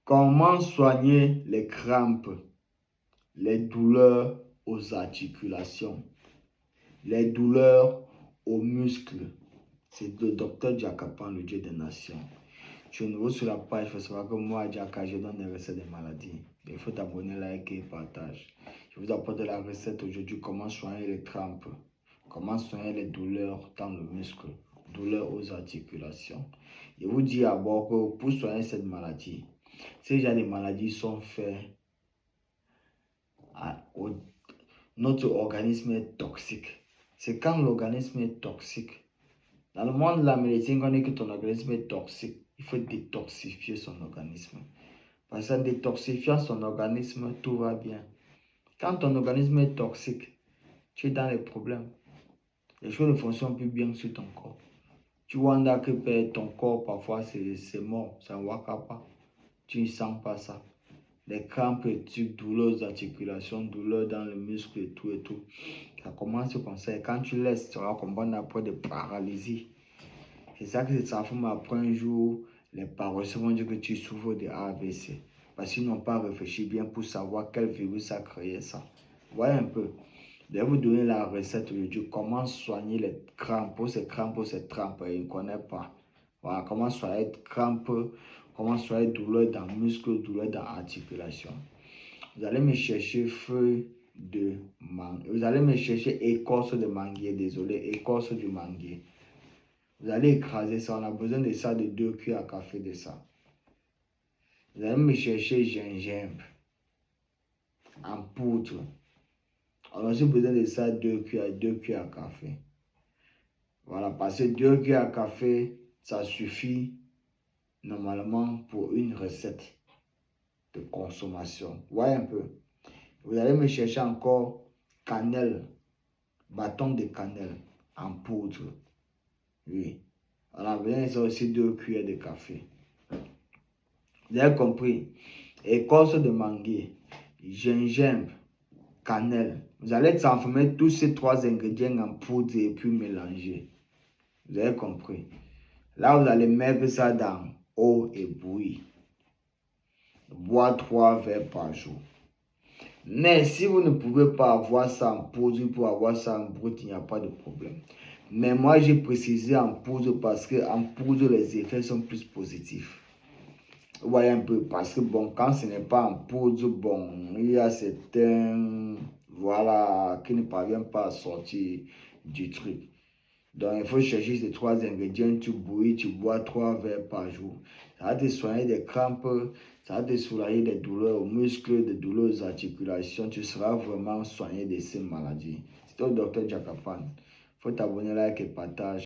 Comment soigner les crampes, les douleurs aux articulations, les douleurs aux muscles? C'est le docteur Jakapan, le Dieu des nations. Tu es nouveau sur la page, il faut savoir que moi, Jaka, je donne des recettes des maladies. Il faut t'abonner, liker et partager. Je vous apporte la recette aujourd'hui, comment soigner les crampes, comment soigner les douleurs dans le muscle, douleurs aux articulations. Je vous dis d'abord que pour soigner cette maladie, ces genre de maladies sont faites notre organisme est toxique. C'est quand l'organisme est toxique. Dans le monde de la médecine, quand on dit que ton organisme est toxique, il faut détoxifier son organisme. Parce qu'en détoxifiant son organisme, tout va bien. Quand ton organisme est toxique, tu es dans les problèmes. Les choses ne fonctionnent plus bien sur ton corps. Tu vois que ton corps, parfois, c'est mort, ça ne waka pas. Tu ne sens pas ça. Les crampes, douleurs aux articulations, douleurs dans le muscle et tout et tout. Ça commence comme ça. Et quand tu laisses, tu vas comprendre après des paralysies. C'est ça que ça fait après un jour, les paroissiens vont dire que tu souffres de AVC. Parce qu'ils n'ont pas réfléchi bien pour savoir quel virus a créé ça. Voyez un peu. Je vais vous donner la recette aujourd'hui. Comment soigner les crampes. Ces crampes, ces crampes, ils ne connaissent pas. Voilà, comment soigner les crampes, comment soigner les douleurs dans le muscle, douleurs dans l'articulation. Vous allez me chercher feuilles de mangue. Vous allez me chercher écorce de manguier, désolé, écorce du manguier. Vous allez écraser ça. On a besoin de ça, de 2 cuillères à café de ça. Vous allez me chercher gingembre en poudre. On a aussi besoin de ça, 2 cuillères à café. Voilà, parce que 2 cuillères à café, ça suffit normalement pour une recette de consommation. Voyez un peu. Vous allez me chercher encore cannelle, bâton de cannelle en poudre. Oui. On a besoin de ça aussi 2 cuillères de café. Vous avez compris. Écorce de manguier, gingembre, cannelle. Vous allez transformer tous ces 3 ingrédients en poudre et puis mélanger. Vous avez compris. Là, vous allez mettre ça dans eau et bouillie. Boire 3 verres par jour. Mais si vous ne pouvez pas avoir ça en poudre, pour avoir ça en brut, il n'y a pas de problème. Mais moi, j'ai précisé en poudre parce qu'en poudre, les effets sont plus positifs. Vous voyez un peu, parce que bon, quand ce n'est pas en poudre, bon, il y a certains, voilà, qui ne parviennent pas à sortir du truc. Donc, il faut chercher ces 3 ingrédients, tu bouillis, tu bois 3 verres par jour. Ça va te soigner des crampes, ça va te soulager des douleurs aux muscles, des douleurs aux articulations. Tu seras vraiment soigné de ces maladies. C'est le docteur Jakapan. Il faut t'abonner, like et partage.